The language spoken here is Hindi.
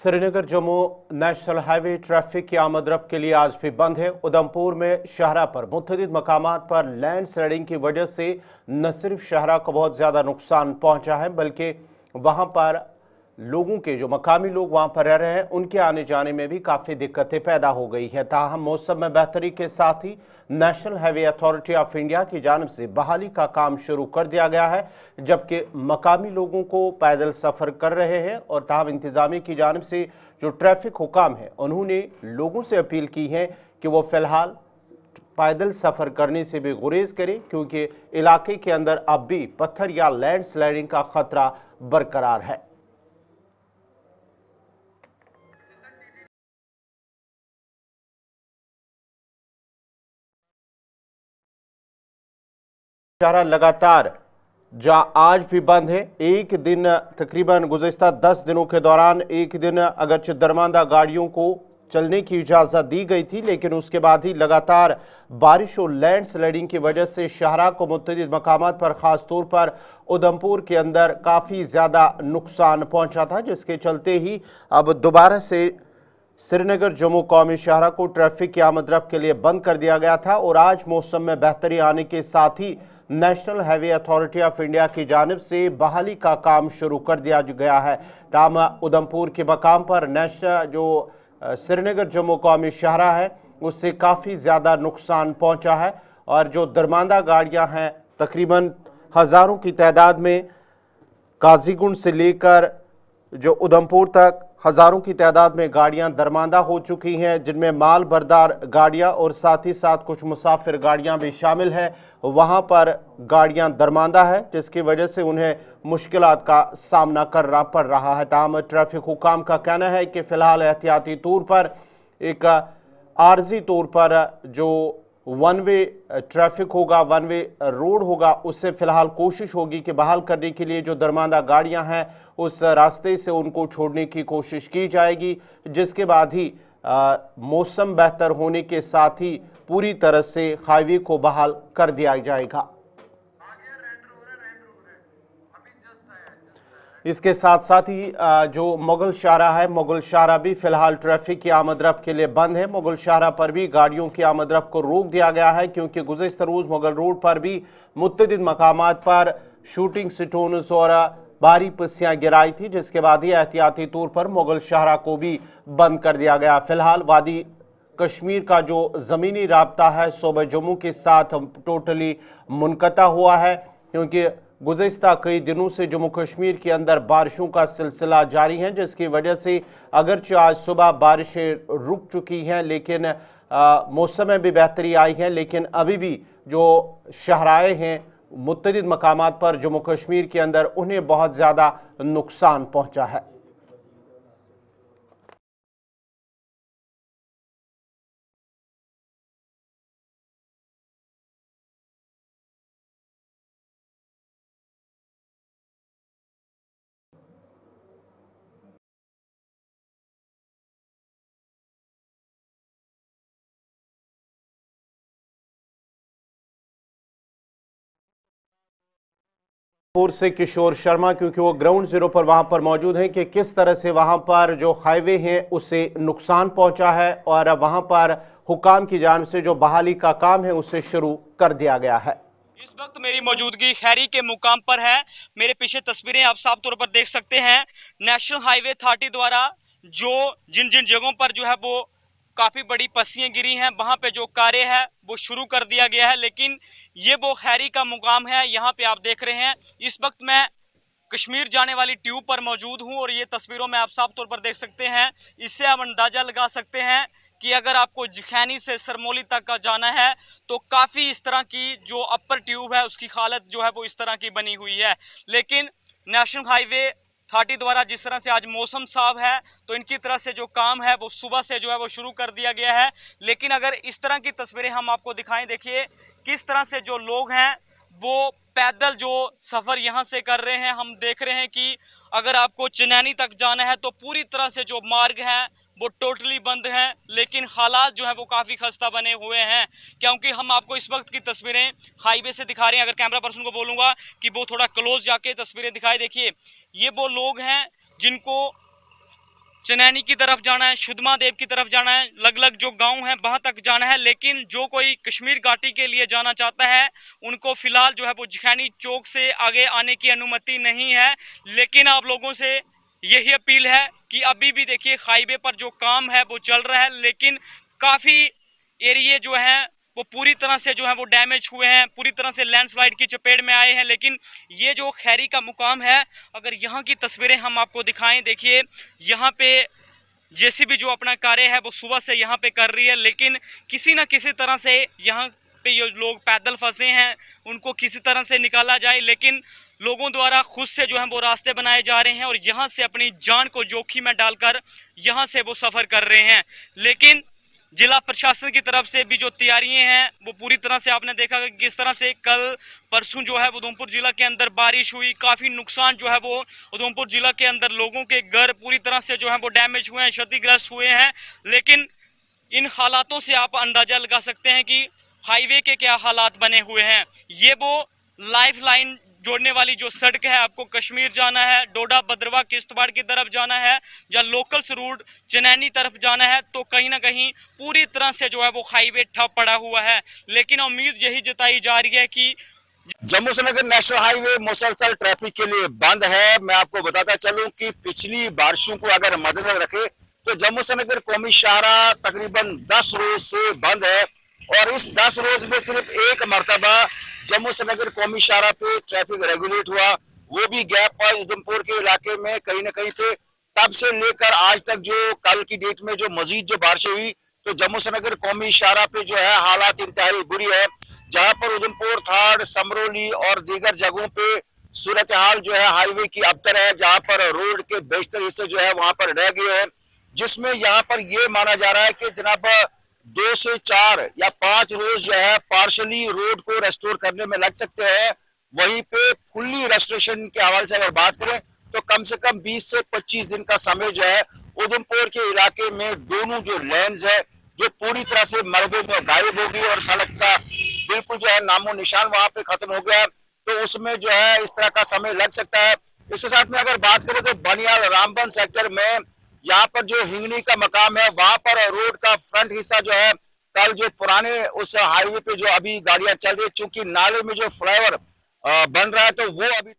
Srinagar Jammu national highway traffic की आमद-रफ्त के लिए आज भी बंद है। उधमपुर में शाहरा पर मुख्तलिफ मकामात पर लैंड स्लाइडिंग की वजह से न सिर्फ शाहरा को बहुत ज़्यादा नुकसान पहुंचा है, बल्कि वहां पर लोगों के जो मकामी लोग वहां पर रह रहे हैं उनके आने जाने में भी काफ़ी दिक्कतें पैदा हो गई है। ताहम मौसम में बेहतरी के साथ ही national highway authority of India की जानिब से बहाली का काम शुरू कर दिया गया है, जबकि मकामी लोगों को पैदल सफ़र कर रहे हैं। और ताहम इंतजामिया की जानिब से जो ट्रैफिक हुकाम है उन्होंने लोगों से अपील की है कि वो फ़िलहाल पैदल सफ़र करने से भी गुरेज करें, क्योंकि इलाके के अंदर अब भी पत्थर या लैंड स्लाइडिंग का खतरा बरकरार है। शाहरा लगातार जहां आज भी बंद है, एक दिन तकरीबन गुज़िश्ता 10 दिनों के दौरान एक दिन अगरचे दरमांदा गाड़ियों को चलने की इजाज़त दी गई थी, लेकिन उसके बाद ही लगातार बारिश और लैंड स्लाइडिंग की वजह से शाहरा को मुख्तलिफ मकामात पर ख़ास तौर पर उधमपुर के अंदर काफ़ी ज़्यादा नुकसान पहुंचा था, जिसके चलते ही अब दोबारा से श्रीनगर जम्मू कौमी शाहरा को ट्रैफिक की आमद-रफ्त के लिए बंद कर दिया गया था। और आज मौसम में बेहतरी आने के साथ ही national highway authority of India की जानिब से बहाली का काम शुरू कर दिया गया है। ताम उधमपुर के मकाम पर जो श्रीनगर जम्मू कौमी शाहरा है उससे काफ़ी ज़्यादा नुकसान पहुंचा है, और जो दरमांदा गाड़ियां हैं तकरीबन हज़ारों की तादाद में काजीगुंड से लेकर जो उधमपुर तक हज़ारों की तादाद में गाड़ियां दरमांदा हो चुकी हैं, जिनमें माल बरदार गाड़ियां और साथ ही साथ कुछ मुसाफिर गाड़ियां भी शामिल हैं। वहां पर गाड़ियां दरमांदा है, जिसकी वजह से उन्हें मुश्किलात का सामना करना पड़ रहा है। ताहम ट्रैफिक हुकाम का कहना है कि फ़िलहाल एहतियाती तौर पर एक आर्जी तौर पर जो वन वे ट्रैफिक होगा, वन वे रोड होगा, उससे फ़िलहाल कोशिश होगी कि बहाल करने के लिए जो दरमांदा गाड़ियां हैं उस रास्ते से उनको छोड़ने की कोशिश की जाएगी, जिसके बाद ही मौसम बेहतर होने के साथ ही पूरी तरह से हाईवे को बहाल कर दिया जाएगा। इसके साथ साथ ही जो मुगल शाहरा है, मुगल शाहरा भी फिलहाल ट्रैफिक की आमद-रफ्त के लिए बंद है। मुगल शाहरा पर भी गाड़ियों की आमद-रफ्त को रोक दिया गया है, क्योंकि गुज़िश्ता रोज़ मुगल रोड पर भी मुतअद्दिद मकामात पर शूटिंग स्टोन्स और भारी पस्सियां गिराई थी, जिसके बाद ही एहतियाती तौर पर मुगल शाहरा को भी बंद कर दिया गया। फिलहाल वादी कश्मीर का जो ज़मीनी राब्ता है सूबा जम्मू के साथ टोटली मुनक़ता हुआ है, क्योंकि गुज़िश्ता कई दिनों से जम्मू कश्मीर के अंदर बारिशों का सिलसिला जारी है, जिसकी वजह से अगरचे आज सुबह बारिशें रुक चुकी हैं, लेकिन मौसम में भी बेहतरी आई है, लेकिन अभी भी जो शहराए हैं मुतअद्दिद मकामात पर जम्मू कश्मीर के अंदर उन्हें बहुत ज़्यादा नुकसान पहुंचा है। से किशोर शर्मा, क्योंकि वो ग्राउंड जीरो पर वहां पर मौजूद हैं, कि किस तरह से वहां पर जो हाईवे है उससे नुकसान पहुंचा है और वहां पर हुकाम की जानिब से जो बहाली का काम है उसे शुरू कर दिया गया है। इस वक्त मेरी मौजूदगी खैरी के मुकाम पर है। मेरे पीछे तस्वीरें आप साफ तौर पर देख सकते हैं। नेशनल हाईवे अथॉरिटी द्वारा जो जिन जिन जगहों पर जो है वो काफी बड़ी पस्सियां गिरी हैं, वहां पे जो कार्य है वो शुरू कर दिया गया है। लेकिन ये वो खैरी का मुकाम है, यहाँ पे आप देख रहे हैं। इस वक्त मैं कश्मीर जाने वाली ट्यूब पर मौजूद हूँ और ये तस्वीरों में आप साफ तौर पर देख सकते हैं। इससे आप अंदाजा लगा सकते हैं कि अगर आपको जखैनी से सरमोली तक का जाना है तो काफी इस तरह की जो अपर ट्यूब है उसकी हालत जो है वो इस तरह की बनी हुई है। लेकिन नेशनल हाईवे अथॉरिटी द्वारा जिस तरह से आज मौसम साफ है तो इनकी तरफ से जो काम है वो सुबह से जो है वो शुरू कर दिया गया है। लेकिन अगर इस तरह की तस्वीरें हम आपको दिखाएं, देखिए किस तरह से जो लोग हैं वो पैदल जो सफर यहाँ से कर रहे हैं। हम देख रहे हैं कि अगर आपको चनैनी तक जाना है तो पूरी तरह से जो मार्ग है वो टोटली बंद हैं। लेकिन हालात जो है वो काफी खस्ता बने हुए हैं, क्योंकि हम आपको इस वक्त की तस्वीरें हाईवे से दिखा रहे हैं। अगर कैमरा पर्सन को बोलूंगा कि वो थोड़ा क्लोज जाके तस्वीरें दिखाए। देखिए ये वो लोग हैं जिनको चनैनी की तरफ जाना है, शुद्धमादेव की तरफ जाना है, अलग अलग जो गांव हैं वहां तक जाना है। लेकिन जो कोई कश्मीर घाटी के लिए जाना चाहता है उनको फिलहाल जो है वो जिखैनी चौक से आगे आने की अनुमति नहीं है। लेकिन आप लोगों से यही अपील है कि अभी भी देखिए हाईवे पर जो काम है वो चल रहा है, लेकिन काफी एरिया जो है वो पूरी तरह से जो है वो डैमेज हुए हैं, पूरी तरह से लैंडस्लाइड की चपेट में आए हैं। लेकिन ये जो खैरी का मुकाम है, अगर यहाँ की तस्वीरें हम आपको दिखाएं, देखिए यहाँ पे जेसीबी जो अपना कार्य है वो सुबह से यहाँ पे कर रही है, लेकिन किसी ना किसी तरह से यहाँ पे ये लोग पैदल फंसे हैं, उनको किसी तरह से निकाला जाए। लेकिन लोगों द्वारा खुद से जो है वो रास्ते बनाए जा रहे हैं और यहाँ से अपनी जान को जोखिम में डालकर यहाँ से वो सफर कर रहे हैं। लेकिन जिला प्रशासन की तरफ से भी जो तैयारियां हैं वो पूरी तरह से आपने देखा कि किस तरह से कल परसों जो है उधमपुर जिला के अंदर बारिश हुई, काफी नुकसान जो है वो उधमपुर जिला के अंदर लोगों के घर पूरी तरह से जो है वो डैमेज हुए हैं, क्षतिग्रस्त हुए हैं। लेकिन इन हालातों से आप अंदाजा लगा सकते हैं कि हाईवे के क्या हालात बने हुए हैं। ये वो लाइफ लाइन जोड़ने वाली जो सड़क है, आपको कश्मीर जाना है, डोडा भद्रवाह किश्तवाड़ की तरफ जाना है या लोकल्स रूट चनैनी तरफ जाना है, तो कहीं ना कहीं पूरी तरह से जो है वो हाईवे ठप पड़ा हुआ है। लेकिन उम्मीद यही जताई जा रही है कि जम्मू श्रीनगर नेशनल हाईवे मुसलसल ट्रैफिक के लिए बंद है। मैं आपको बताता चलूं कि पिछली बारिशों को अगर मद्देनजर रखे तो जम्मू श्रीनगर कौमी शाहराह तकरीबन 10 रोज से बंद है और इस 10 रोज में सिर्फ एक मरतबा जम्मू श्रीनगर कौमी शाहराह पे ट्रैफिक रेगुलेट हुआ, वो भी गैप पर उधमपुर के इलाके में कहीं ना कहीं पे। तब से लेकर आज तक जो कल की डेट में जो मजीद जो बारिशें हुई तो जम्मू श्रीनगर कौमी शाहराह पे जो है हालात इंतहाई बुरी है, जहां पर उधमपुर, थाड़, समरोली और दीगर जगहों पे सूरत हाल जो है हाईवे की अबतर है, जहां पर रोड के बेशतर हिस्से जो है वहां पर रह गए हैं, जिसमें यहाँ पर ये माना जा रहा है कि जनाब 2 से 4 या 5 रोज जो है पार्शली रोड को रेस्टोर करने में लग सकते हैं। वहीं पे फुल्ली रेस्टोरेशन के हवाले से अगर बात करें तो कम से कम 20 से 25 दिन का समय जो है उधमपुर के इलाके में दोनों जो लेन्स है जो पूरी तरह से मलबे में गायब हो गई और सड़क का बिल्कुल जो है नामो निशान वहां पे खत्म हो गया, तो उसमें जो है इस तरह का समय लग सकता है। इसके साथ में अगर बात करें तो बनियाल रामबन सेक्टर में यहाँ पर जो हिंगनी का मकाम है वहां पर रोड का फ्रंट हिस्सा जो है कल जो पुराने उस हाईवे पे जो अभी गाड़ियां चल रही है, चूंकि नाले में जो फ्लाईओवर बन रहा है तो वो अभी